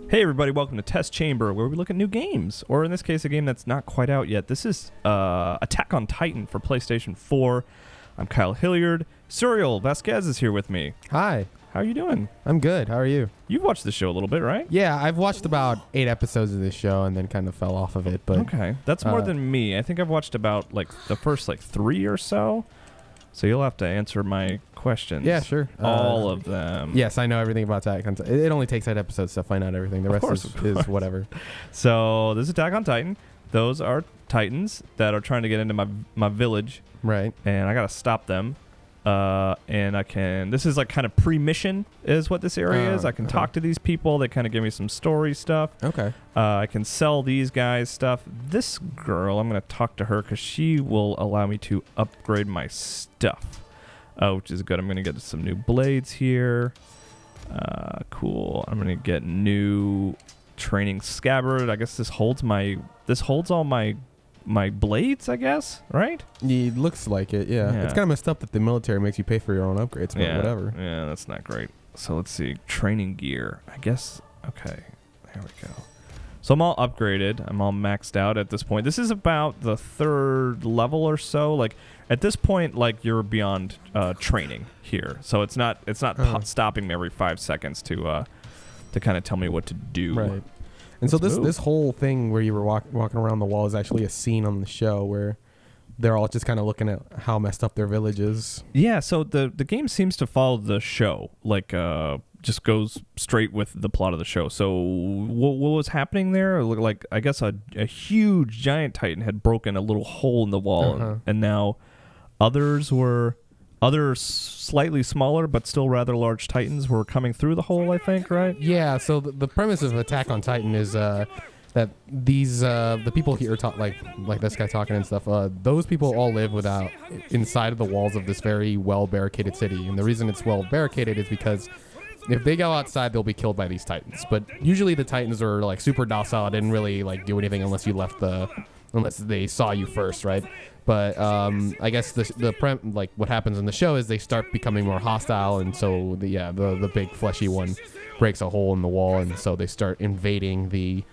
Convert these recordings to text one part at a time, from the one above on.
Hey everybody, welcome to Test Chamber, where we look at new games, or in this case, a game that's not quite out yet. This is Attack on Titan for PlayStation 4. I'm Kyle Hilliard. Suriel, Vazquez is here with me. Hi. How are you doing? I'm good. How are you? You've watched the show a little bit, right? Yeah, I've watched about 8 episodes of this show and then kind of fell off of it. But okay, that's more than me. I think I've watched about the first 3 or so. So you'll have to answer my questions. Yeah, sure. All of them. Yes, I know everything about Attack on Titan. It only takes 8 episodes to find out everything. The rest is whatever. So this is Attack on Titan. Those are Titans that are trying to get into my village. Right. And I got to stop them. And I can, this is kind of pre-mission is what this area is. I can talk to these people. They kind of give me some story stuff. Okay. I can sell these guys stuff. This girl, I'm going to talk to her because she will allow me to upgrade my stuff, which is good. I'm going to get some new blades here. Cool. I'm going to get new training scabbard. I guess this holds all my blades, I guess, right? It looks like it, yeah. It's kind of messed up that the military makes you pay for your own upgrades, but whatever. Yeah, that's not great. So let's see. Training gear. I guess, okay. There we go. So I'm all upgraded. I'm all maxed out at this point. This is about the 3rd level or so. At this point, you're beyond training here. So it's not stopping me every 5 seconds to kind of tell me what to do. Right. And so this whole thing where you were walking around the wall is actually a scene on the show where they're all just kind of looking at how messed up their village is. Yeah, so the game seems to follow the show, just goes straight with the plot of the show. So what was happening there? I guess a huge giant Titan had broken a little hole in the wall, and now other slightly smaller but still rather large Titans were coming through the hole, I think, right? Yeah, so the premise of Attack on Titan is that these the people here like this guy talking and stuff, those people all live inside of the walls of this very well barricaded city. And the reason it's well barricaded is because if they go outside, they'll be killed by these Titans. But usually the Titans are super docile, didn't really do anything unless they saw you first, right? But I guess what happens in the show is they start becoming more hostile, and so the big fleshy one breaks a hole in the wall, and so they start invading the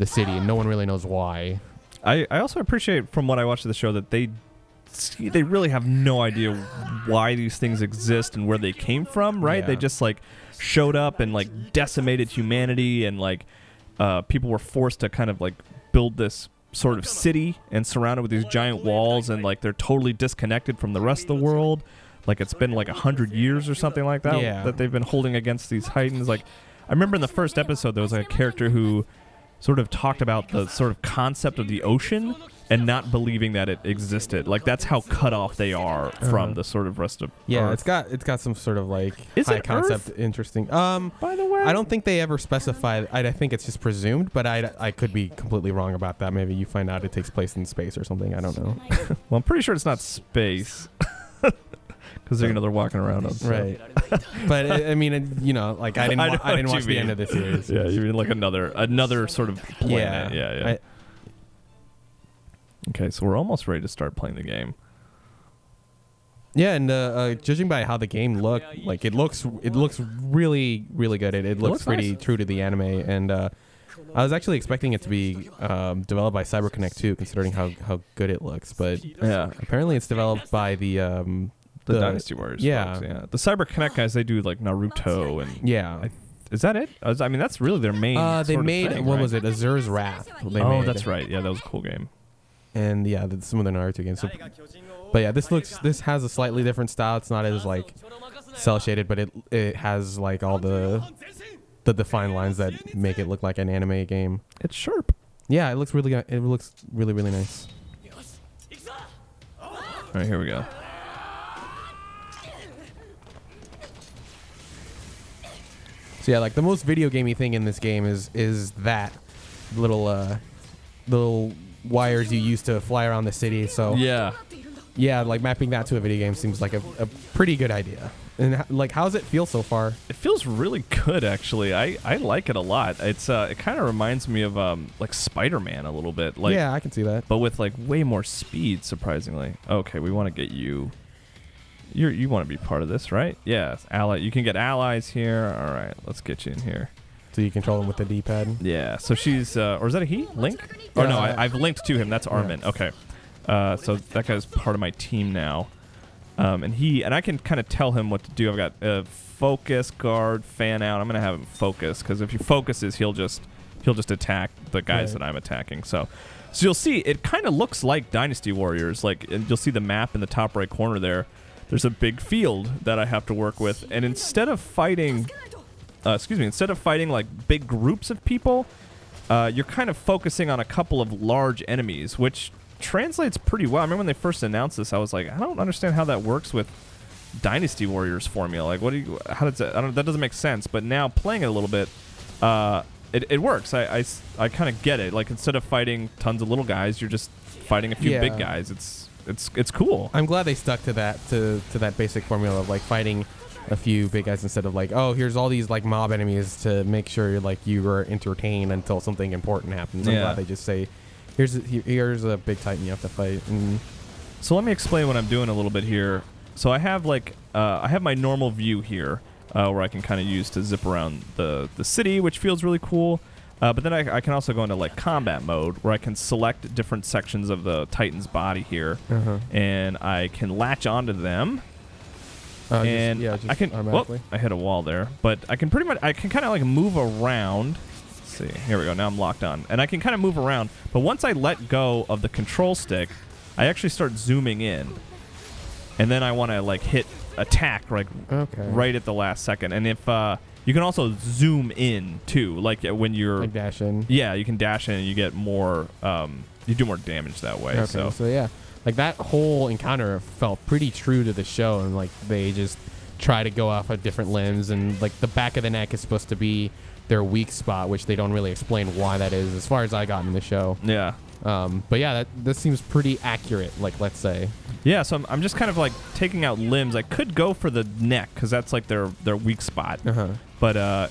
city, and no one really knows why. I also appreciate from what I watched of the show that they really have no idea why these things exist and where they came from, right? Yeah. They just showed up and decimated humanity, and people were forced to kind of build this sort of city and surrounded with these giant walls, and they're totally disconnected from the rest of the world. It's been 100 years or something like that that they've been holding against these Titans. I remember in the first episode there was a character who sort of talked about the sort of concept of the ocean and not believing that it existed. That's how cut off they are from the sort of rest of Earth. It's got some sort of is high it concept Earth? Interesting. By the way, I don't think they ever specify. I think it's just presumed, but I could be completely wrong about that. Maybe you find out it takes place in space or something. I don't know. Well, I'm pretty sure it's not space. Because they're walking around on stuff. Right. But I mean, I didn't watch the end of the series. Yeah, you mean another sort of planet. Yeah. Okay, so we're almost ready to start playing the game. Yeah, and judging by how the game looked, it looks really, really good. It looks pretty nice. True to the anime, and I was actually expecting it to be developed by CyberConnect too, considering how good it looks. But apparently it's developed by the Dynasty Warriors. Yeah, folks, yeah. The CyberConnect guys, they do Naruto and is that it? I mean, that's really their main. They made thing, what right? was it? Azur's Wrath. That's right. Yeah, that was a cool game. And some of the Naruto games. But yeah, this has a slightly different style. It's not as cell shaded, but it has all the defined lines that make it look like an anime game. It's sharp. Yeah, it looks really really nice. All right, here we go. So yeah, the most video gamey thing in this game is that little wires you use to fly around the city. So yeah, mapping that to a video game seems like a pretty good idea. And how does it feel so far? It feels really good, actually. I like it a lot. It's it kind of reminds me of Spider-Man a little bit. Yeah, I can see that. But with way more speed, surprisingly. Okay, we want to get you. You want to be part of this, right? Yeah, ally. You can get allies here. All right, let's get you in here. So you control him with the D-pad. Yeah. So she's, or is that a he? Link? Or no, I've linked to him. That's Armin. Yeah. Okay. So that guy's part of my team now. And I can kind of tell him what to do. I've got focus, guard, fan out. I'm gonna have him focus because if he focuses, he'll just attack the guys that I'm attacking. So you'll see it kind of looks like Dynasty Warriors. Like, and you'll see the map in the top right corner there. There's a big field that I have to work with, and instead of fighting like big groups of people, you're kind of focusing on a couple of large enemies, which translates pretty well. I remember when they first announced this, I was like, I don't understand how that works with Dynasty Warriors formula. Like, how does that? That doesn't make sense. But now playing it a little bit, it works. I kind of get it. Like, instead of fighting tons of little guys, you're just fighting a few big guys. It's cool. I'm glad they stuck to that basic formula of like fighting a few big guys instead of like, oh, here's all these like mob enemies to make sure like you are entertained until something important happens. I'm glad they just say, here's a big titan you have to fight. And so let me explain what I'm doing a little bit here. So I have like I have my normal view here where I can kind of use to zip around the city, which feels really cool. But then I can also go into like combat mode where I can select different sections of the Titan's body here, and I can latch onto them. And I can. Well, I hit a wall there, but I can kind of like move around. Let's see, here we go. Now I'm locked on, and I can kind of move around. But once I let go of the control stick, I actually start zooming in, and then I want to like hit attack right at the last second. And if you can also zoom in too, like when you're like dash in. Yeah, you can dash in and you get more. You do more damage that way. Okay, so yeah, like that whole encounter felt pretty true to the show, and like they just try to go off of different limbs, and like the back of the neck is supposed to be their weak spot, which they don't really explain why that is, as far as I got in the show. Yeah. But yeah, this seems pretty accurate. Like, let's say. Yeah, so I'm just kind of like taking out limbs. I could go for the neck because that's like their weak spot. But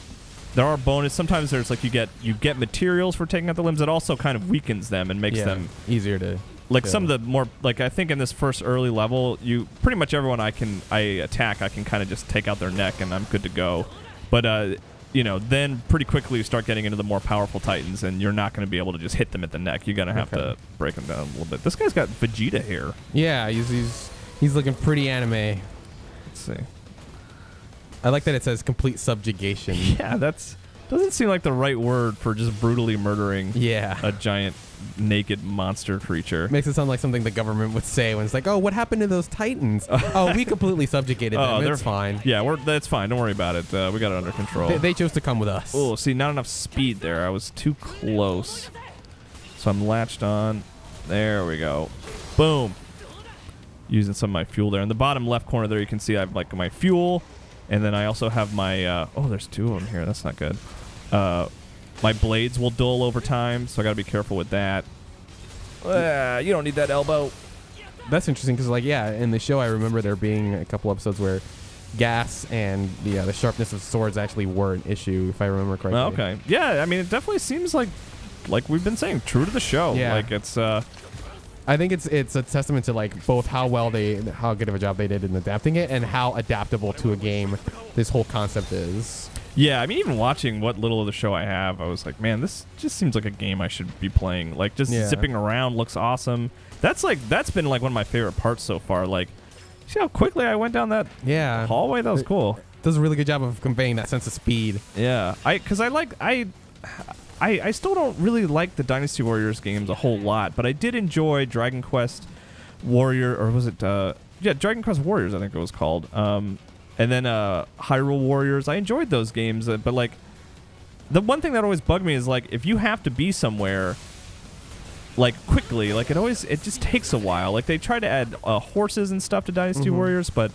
there are bonus. Sometimes there's like you get materials for taking out the limbs. That also kind of weakens them and makes them easier to. Like some of the more like I think in this first early level, you pretty much everyone I attack, I can kind of just take out their neck and I'm good to go. But then pretty quickly you start getting into the more powerful Titans, and you're not going to be able to just hit them at the neck. You're going to have to break them down a little bit. This guy's got Vegeta here. Yeah, he's looking pretty anime. Let's see. I like that it says complete subjugation. Yeah, doesn't seem like the right word for just brutally murdering a giant naked monster creature. Makes it sound like something the government would say when it's like, oh, what happened to those Titans? Oh, we completely subjugated them. It's fine. Yeah, that's fine. Don't worry about it. We got it under control. They chose to come with us. Oh, see, not enough speed there. I was too close. So I'm latched on. There we go. Boom. Using some of my fuel there. In the bottom left corner there, you can see I have like my fuel. And then I also have my... there's two of them here. That's not good. My blades will dull over time, so I got to be careful with that. You don't need that elbow. That's interesting because, like, in the show I remember there being a couple episodes where gas and the sharpness of swords actually were an issue, if I remember correctly. Oh, okay. Yeah, I mean, it definitely seems like we've been saying, true to the show. Yeah. Like, it's... I think it's a testament to like both how good of a job they did in adapting it and how adaptable to a game this whole concept is. Yeah, I mean, even watching what little of the show I have, I was like, man, this just seems like a game I should be playing. Like, just zipping around looks awesome. That's been like one of my favorite parts so far. Like, see how quickly I went down that hallway? That was cool. Does a really good job of conveying that sense of speed. Yeah, I still don't really like the Dynasty Warriors games a whole lot, but I did enjoy Dragon Quest Warrior, or was it Dragon Quest Warriors I think it was called. And then Hyrule Warriors. I enjoyed those games, but like the one thing that always bugged me is like if you have to be somewhere like quickly, like it just takes a while. Like they try to add horses and stuff to Dynasty Warriors, but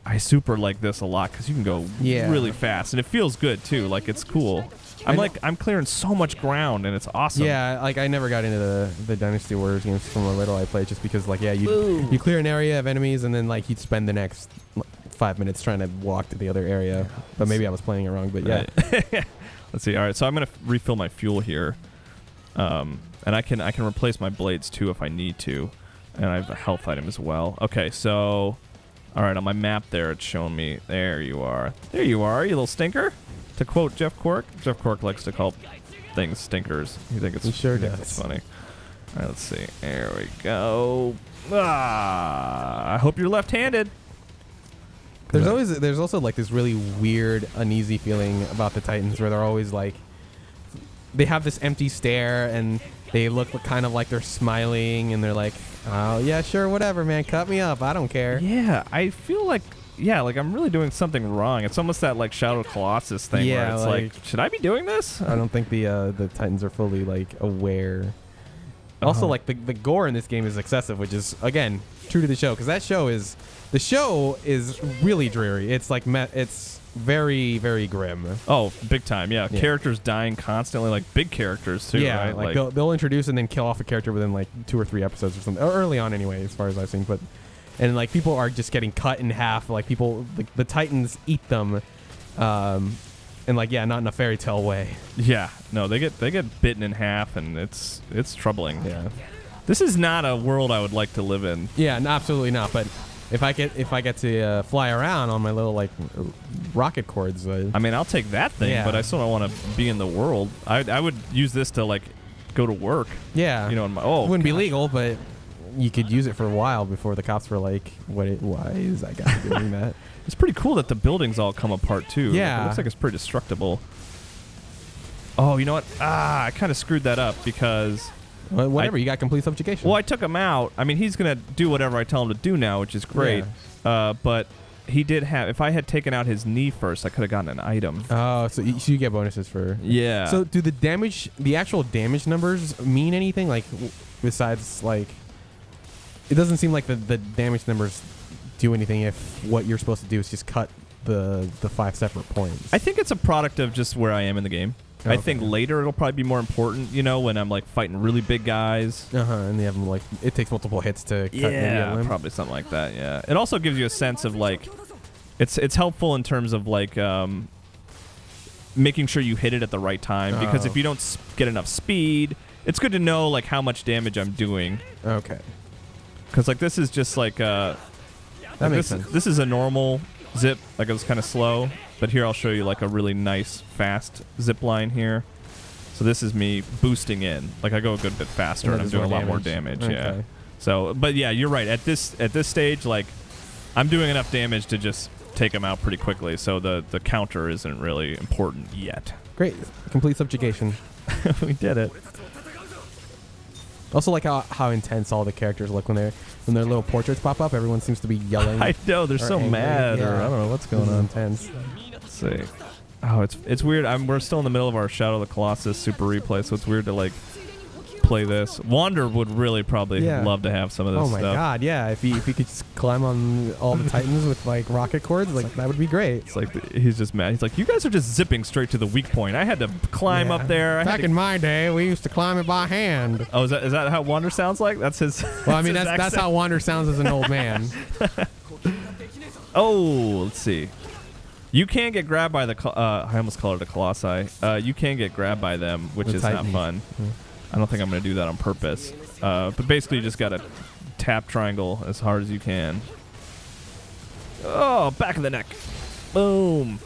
I super like this a lot because you can go really fast and it feels good too. Like it's cool. I'm clearing so much ground and it's awesome. Yeah, like I never got into the Dynasty Warriors games from a little I played just because like you clear an area of enemies and then like you'd spend the next 5 minutes trying to walk to the other area. But maybe I was playing it wrong. But yeah. Let's see. All right, so I'm gonna refill my fuel here, and I can replace my blades too if I need to, and I have a health item as well. Okay, so all right, on my map there it's showing me. There you are. There you are, you little stinker. To quote Jeff Cork likes to call things stinkers. You think it's He sure thinks does. it's funny. All right, let's see. There we go. I hope you're left-handed. There's also like this really weird, uneasy feeling about the Titans where they're always like, they have this empty stare and they look kind of like they're smiling and they're like, oh yeah, sure, whatever, man, cut me up, I don't care. Yeah, I feel like like I'm really doing something wrong. It's almost that like Shadow Colossus thing where it's like, should I be doing this? I don't think the Titans are fully like aware. Also, like the gore in this game is excessive, which is again true to the show because the show is really dreary. It's like it's very, very grim. Oh, big time! Yeah, characters dying constantly, like big characters too. Yeah, right? like they'll introduce and then kill off a character within like 2 or 3 episodes or something. Or early on, anyway, as far as I've seen. And like people are just getting cut in half. Like the Titans eat them. And like not in a fairy tale way. Yeah, no, they get bitten in half, and it's troubling. Yeah, this is not a world I would like to live in. Yeah, no, absolutely not. But if I get to fly around on my little like rocket cords, I mean, I'll take that thing, but I still don't want to be in the world. I would use this to like go to work. Yeah, you know, it wouldn't be legal, but you could use it for a while before the cops were like, why is that guy doing that? It's pretty cool that the buildings all come apart too. Yeah. It looks like it's pretty destructible. Oh, you know what? I kind of screwed that up because... Well, whatever, you got complete subjugation. Well, I took him out. I mean, he's going to do whatever I tell him to do now, which is great. Yeah. But he did have... If I had taken out his knee first, I could have gotten an item. Oh, so you get bonuses for... Yeah. So do the actual damage numbers mean anything? Like, besides, like... It doesn't seem like the damage numbers do anything if what you're supposed to do is just cut the 5 separate points. I think it's a product of just where I am in the game. Okay. I think later it'll probably be more important, you know, when I'm like fighting really big guys. And they have them like it takes multiple hits to cut maybe a limb. Probably something like that. Yeah. It also gives you a sense of like, it's helpful in terms of like making sure you hit it at the right time because if you don't get enough speed, it's good to know like how much damage I'm doing. Okay. Because like this is just like that makes sense. This is a normal zip, like it was kind of slow, but here I'll show you like a really nice fast zip line here. So this is me boosting in, like I go a good bit faster and I'm doing a lot more damage. Okay. Yeah. So, but yeah, you're right. At this stage, like I'm doing enough damage to just take them out pretty quickly. So the counter isn't really important yet. Great, complete subjugation. We did it. Also like how intense all the characters look when their little portraits pop up. Everyone seems to be yelling. I know, they're so angry. mad. Yeah. Or I don't know what's going on. Intense. Let's see. Oh, it's weird. We're still in the middle of our Shadow of the Colossus Super Replay, so it's weird to like play this. Wander would really probably love to have some of this stuff. Oh my god, yeah. If he could just climb on all the Titans with like rocket cords, like that would be great. It's like he's just mad. He's like, you guys are just zipping straight to the weak point. I had to climb up there. Back in my day, we used to climb it by hand. Oh, is that how Wander sounds like? That's his. Well, I mean that's how Wander sounds as an old man. Oh, let's see. You can get grabbed by the. I almost called it a Colossi. You can get grabbed by them, which is not fun. I don't think I'm going to do that on purpose. But basically, you just got to tap triangle as hard as you can. Oh, back of the neck. Boom.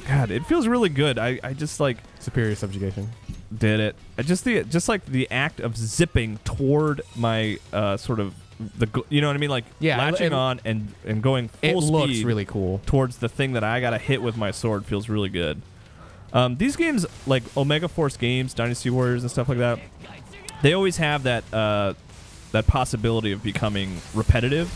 God, it feels really good. I just like... Superior subjugation. Did it. Just like the act of zipping toward my sort of... You know what I mean? Like latching on and going full speed. It looks really cool. Towards the thing that I got to hit with my sword feels really good. These games, like Omega Force games, Dynasty Warriors and stuff like that, they always have that possibility of becoming repetitive,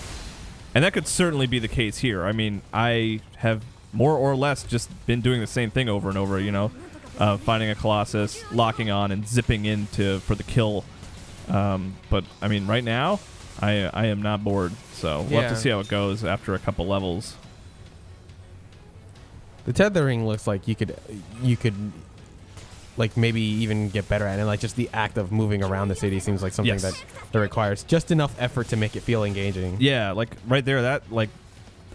and that could certainly be the case here. I mean, I have more or less just been doing the same thing over and over. You know, finding a Colossus, locking on, and zipping for the kill. But I mean, right now, I am not bored. So we'll have to see how it goes after a couple levels. The tethering looks like you could like maybe even get better at it. Like just the act of moving around the city seems like something that requires just enough effort to make it feel engaging. Yeah, like right there, that like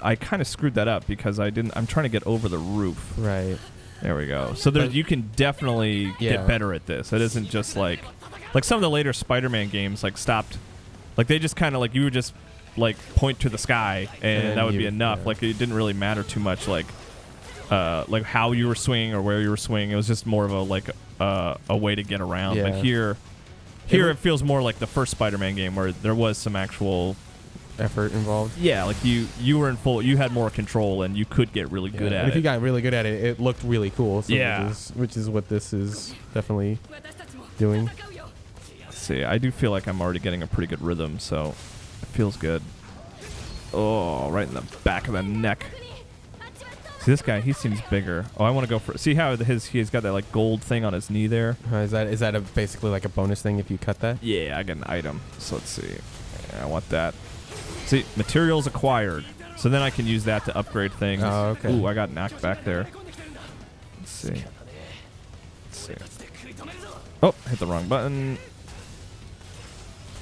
I kind of screwed that up because I'm trying to get over the roof. Right. There we go. So you can definitely get better at this. It isn't just like some of the later Spider-Man games like stopped, like they just kind of like you would just like point to the sky and that would be enough. Like it didn't really matter too much like like how you were swinging or where you were swinging. It was just more of a way to get around. Yeah. But here it feels more like the first Spider-Man game where there was some actual effort involved. Yeah, like you were in full. You had more control and you could get really good at and it. If you got really good at it, it looked really cool. So Yeah. which is what this is definitely doing. Let's see, I do feel like I'm already getting a pretty good rhythm, so it feels good. Oh, right in the back of the neck. See, this guy, he seems bigger. Oh, I want to go for... See how he's got that, like, gold thing on his knee there? Is that basically like a bonus thing if you cut that? Yeah, I get an item. So let's see. Yeah, I want that. See, materials acquired. So then I can use that to upgrade things. Oh, okay. Ooh, I got knocked back there. Let's see. Oh, hit the wrong button.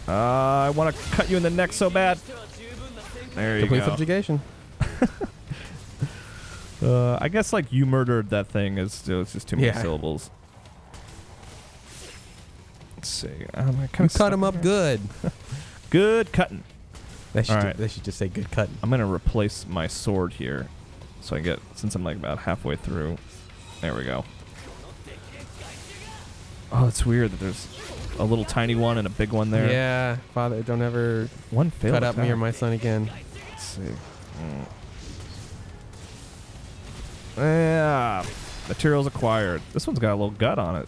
I want to cut you in the neck so bad. There you Complete go. subjugation. I guess like you murdered that thing is it's just too many syllables. Let's see. You cut him up good. Good cutting. They should just say good cutting. I'm gonna replace my sword here, so I get since I'm like about halfway through. There we go. Oh, it's weird that there's a little tiny one and a big one there. Yeah, Father, don't ever one failed cut up attack. me or my son again. Let's see. Yeah, materials acquired. This one's got a little gut on it.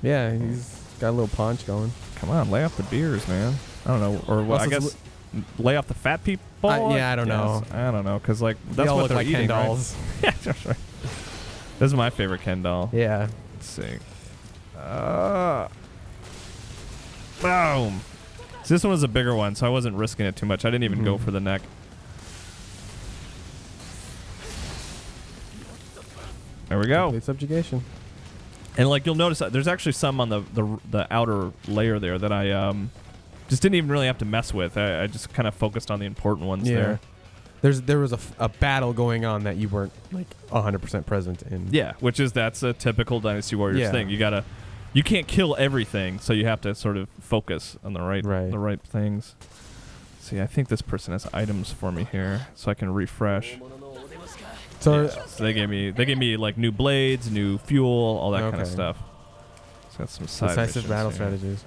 Yeah, he's got a little paunch going. Come on, lay off the beers, man. I don't know, or what? I guess lay off the fat people. I don't know. I don't know, cause like They that's all what look they're like eating, Ken dolls. Right? Yeah, that's right. This is my favorite Ken doll. Yeah. Let's see. Boom. So this one was a bigger one, so I wasn't risking it too much. I didn't even go for the neck. There we go. Complete subjugation. And like you'll notice, there's actually some on the outer layer there that I just didn't even really have to mess with. I just kind of focused on the important ones there. There was a battle going on that you weren't like 100% present in. Yeah, that's a typical Dynasty Warriors thing. You can't kill everything, so you have to sort of focus on the right things. See, I think this person has items for me here, so I can refresh. So they gave me like new blades, new fuel, all that kind of stuff. So got some side decisive battle strategies.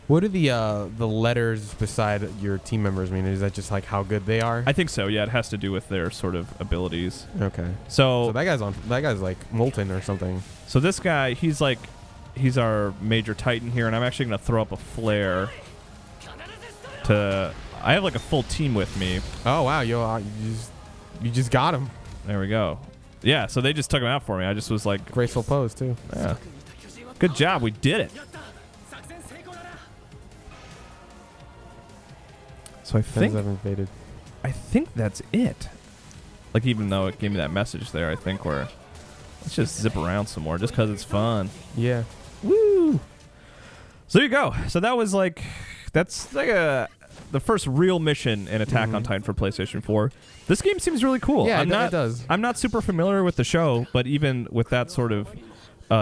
What do the letters beside your team members mean? Is that just like how good they are? I think so. Yeah, it has to do with their sort of abilities. Okay. So that guy's like molten or something. So this guy, he's our major titan here, and I'm actually gonna throw up a flare. I have like a full team with me. Oh wow, you just got him. There we go. Yeah, so they just took him out for me. I just was like... Graceful pose, too. Yeah. Good job. We did it. So I think that's it. Like, even though it gave me that message there, I think let's just zip around some more just because it's fun. Yeah. Woo! So there you go. So that was that's like the first real mission in Attack on Titan for PlayStation 4. This game seems really cool. Yeah, it does. I'm not super familiar with the show, but even with that sort of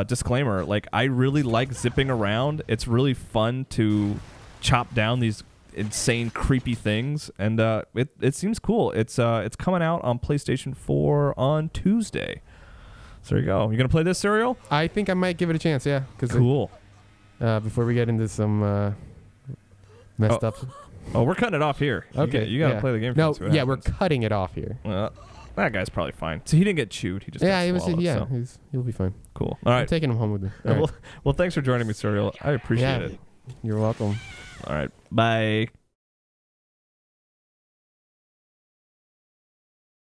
disclaimer, like I really like zipping around. It's really fun to chop down these insane, creepy things, and it seems cool. It's coming out on PlayStation 4 on Tuesday. So there you go. You gonna play this, Suriel? I think I might give it a chance. Yeah. Cool. Before we get into some messed up. Oh, we're cutting it off here. Okay. You gotta play the game. No, yeah, we're cutting it off here. Well, that guy's probably fine. So he didn't get chewed. He just got swallowed, so. He'll be fine. Cool. All right. I'm taking him home with me. Well, thanks for joining me, Suriel. I appreciate it. You're welcome. All right. Bye.